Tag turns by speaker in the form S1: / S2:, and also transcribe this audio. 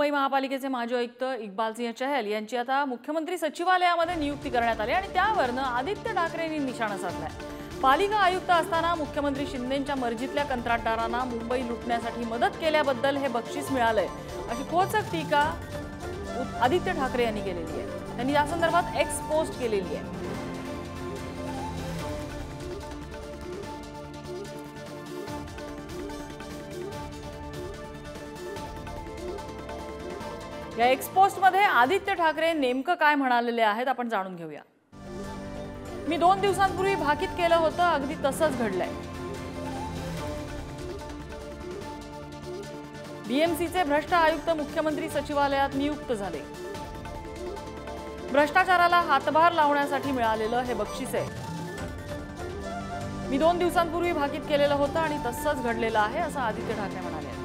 S1: मुंबई महापालिकेचे माजी आयुक्त इक्बाल सिंह चहल यांची आता मुख्यमंत्री सचिवालयामध्ये नियुक्ती करण्यात आली आणि त्यावरनं आदित्य ठाकरेंनी निशाणा साधलाय। पालिका आयुक्त असताना मुख्यमंत्री शिंदेंच्या मर्जीतल्या कंत्राटदारांना मुंबई लुटण्यासाठी मदत केल्याबद्दल हे बक्षीस मिळालंय अशी खोचक टीका आदित्य ठाकरे यांनी केलेली आहे। त्यांनी या संदर्भात एक्स पोस्ट केलेली आहे। या एक्सपोस्ट मध्ये आदित्य ठाकरे नेमकं काय म्हणालेले आहेत आपण जाणून घेऊया। मी 2 दिवसांपूर्वी भाकीत केलं होतं, अगदी तसंच घडलंय। बीएमसीचे भ्रष्ट आयुक्त मुख्यमंत्री सचिवालयात नियुक्त झाले। भ्रष्टाचाराला हातभार लावण्यासाठी मिळालेलं हे बक्षीस आहे। मी 2 दिवसांपूर्वी भाकीत केलेलं होतं आणि तसंच घडलेलं आहे असं आदित्य ठाकरे म्हणाले।